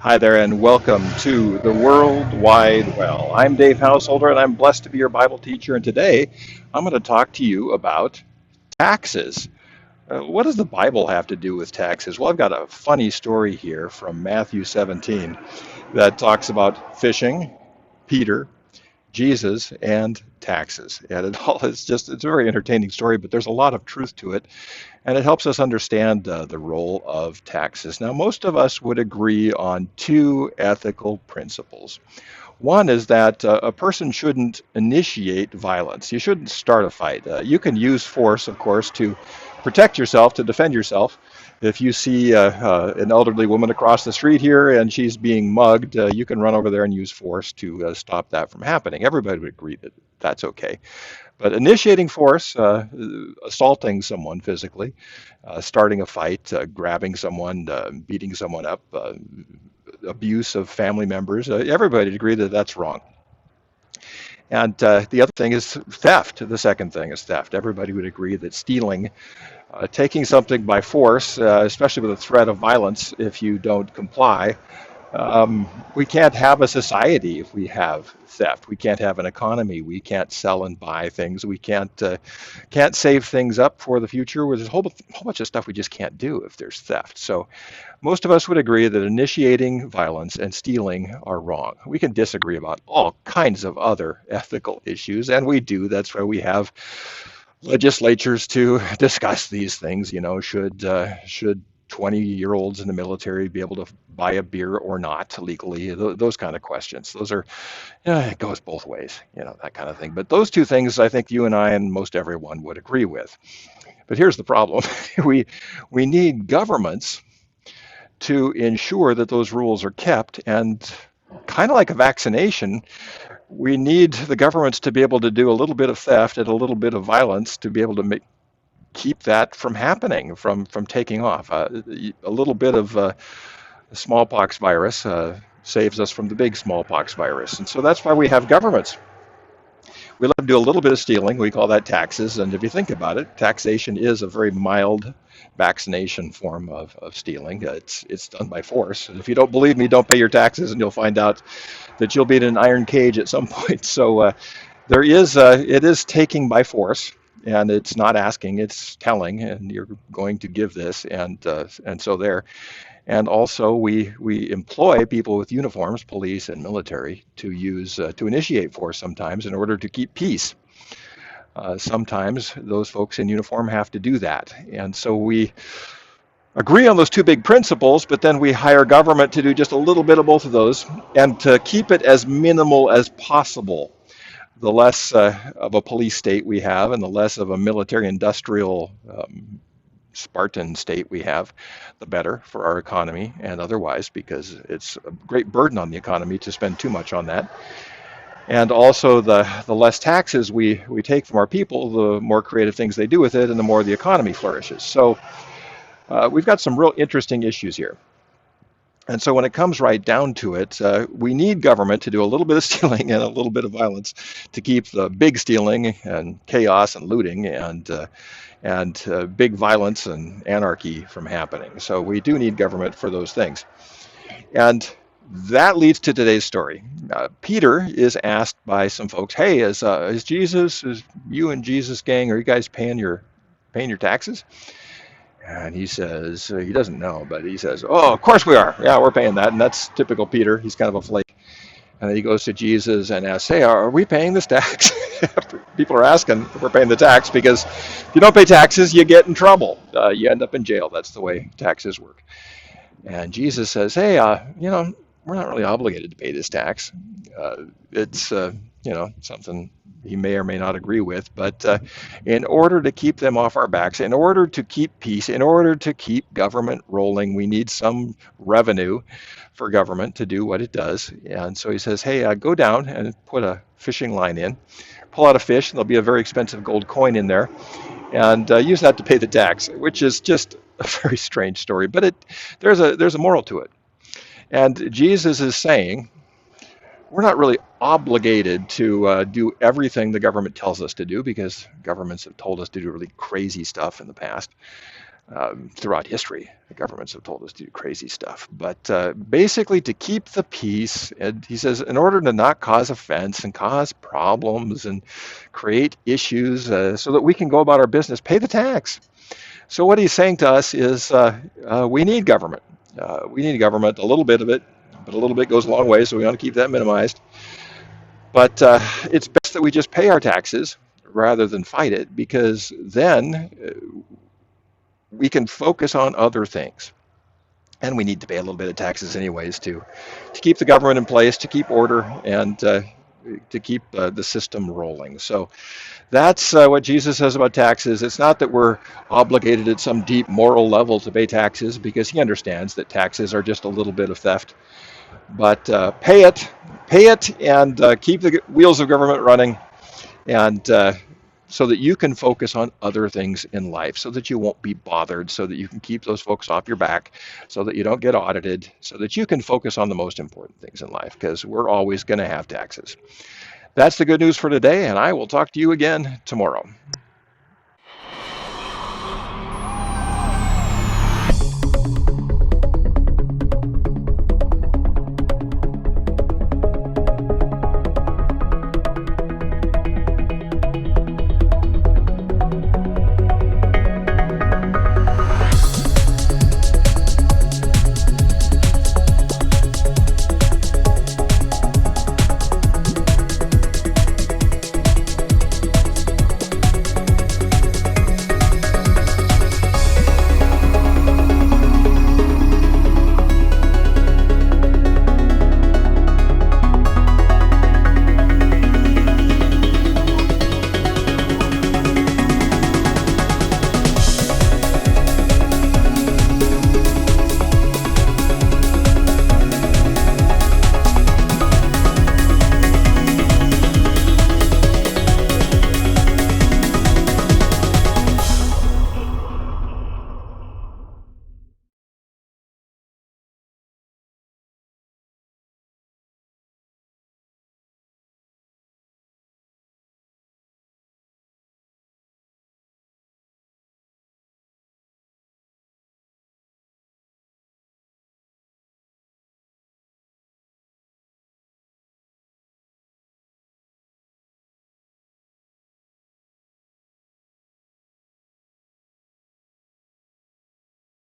Hi there, and welcome to the World Wide Well. I'm Dave Householder, and I'm blessed to be your Bible teacher. And today, I'm going to talk to you about taxes. What does the Bible have to do with taxes? Well, I've got a funny story here from Matthew 17 that talks about fishing, Peter, Jesus, and taxes. And it all is it's a very entertaining story, but there's a lot of truth to it. And it helps us understand the role of taxes. Now, most of us would agree on two ethical principles. One is that a person shouldn't initiate violence. You shouldn't start a fight. You can use force, of course, to protect yourself, to defend yourself. If you see an elderly woman across the street here and she's being mugged, you can run over there and use force to stop that from happening. Everybody would agree that that's okay. But initiating force, assaulting someone physically, starting a fight, grabbing someone, beating someone up, abuse of family members, everybody would agree that that's wrong. And the other thing is theft. The second thing is theft. Everybody would agree that stealing, taking something by force, especially with a threat of violence if you don't comply, we can't have a society if we have theft. We can't have an economy. We can't sell and buy things. We can't save things up for the future. There's a whole bunch of stuff we just can't do if there's theft. So most of us would agree that initiating violence and stealing are wrong. We can disagree about all kinds of other ethical issues, and we do. That's why we have legislatures to discuss these things. Should 20-year-olds in the military be able to buy a beer or not legally? Those kind of questions. Those are, it goes both ways, that kind of thing. But those two things, I think you and I and most everyone would agree with. But here's the problem: we need governments to ensure that those rules are kept, and kind of like a vaccination, we need the governments to be able to do a little bit of theft and a little bit of violence to be able to keep that from happening, from taking off. A little bit of smallpox virus saves us from the big smallpox virus. And so that's why we have governments. We let them do a little bit of stealing. We call that taxes. And if you think about it, taxation is a very mild vaccination form of stealing. It's done by force. And if you don't believe me, don't pay your taxes, and you'll find out that you'll be in an iron cage at some point. So it is taking by force. And it's not asking, it's telling, and you're going to give this, and so there. And also, we employ people with uniforms, police and military, to initiate force sometimes in order to keep peace. Sometimes those folks in uniform have to do that, and so we agree on those two big principles, but then we hire government to do just a little bit of both of those, and to keep it as minimal as possible. The less of a police state we have, and the less of a military industrial Spartan state we have, the better for our economy and otherwise, because it's a great burden on the economy to spend too much on that. And also, the less taxes we take from our people, the more creative things they do with it, and the more the economy flourishes. So we've got some real interesting issues here. And so when it comes right down to it, we need government to do a little bit of stealing and a little bit of violence to keep the big stealing and chaos and looting and big violence and anarchy from happening. So we do need government for those things. And that leads to today's story. Peter is asked by some folks, "Hey, is you and Jesus gang, are you guys paying your taxes?" And he says, he doesn't know, but he says, "Oh, of course we are. Yeah, we're paying that." And that's typical Peter. He's kind of a flake. And then he goes to Jesus and asks, "Hey, are we paying this tax?" People are asking if we're paying the tax, because if you don't pay taxes, you get in trouble. You end up in jail. That's the way taxes work. And Jesus says, "Hey, we're not really obligated to pay this tax. It's something he may or may not agree with, but in order to keep them off our backs, in order to keep peace, in order to keep government rolling, we need some revenue for government to do what it does." And so he says, "Hey, go down and put a fishing line in, pull out a fish, and there'll be a very expensive gold coin in there, and use that to pay the tax," which is just a very strange story, but there's a moral to it. And Jesus is saying, we're not really obligated to do everything the government tells us to do, because governments have told us to do really crazy stuff in the past. Throughout history, the governments have told us to do crazy stuff. But basically, to keep the peace, and he says, in order to not cause offense and cause problems and create issues so that we can go about our business, pay the tax. So, what he's saying to us is we need government. We need government, a little bit of it, but a little bit goes a long way, so we want to keep that minimized. But it's best that we just pay our taxes rather than fight it, because then we can focus on other things. And we need to pay a little bit of taxes anyways to keep the government in place, to keep order, and to keep the system rolling. So that's what Jesus says about taxes. It's not that we're obligated at some deep moral level to pay taxes, because he understands that taxes are just a little bit of theft. But pay it, and keep the wheels of government running, and so that you can focus on other things in life, so that you won't be bothered, so that you can keep those folks off your back, so that you don't get audited, so that you can focus on the most important things in life, because we're always going to have taxes. That's the good news for today, and I will talk to you again tomorrow.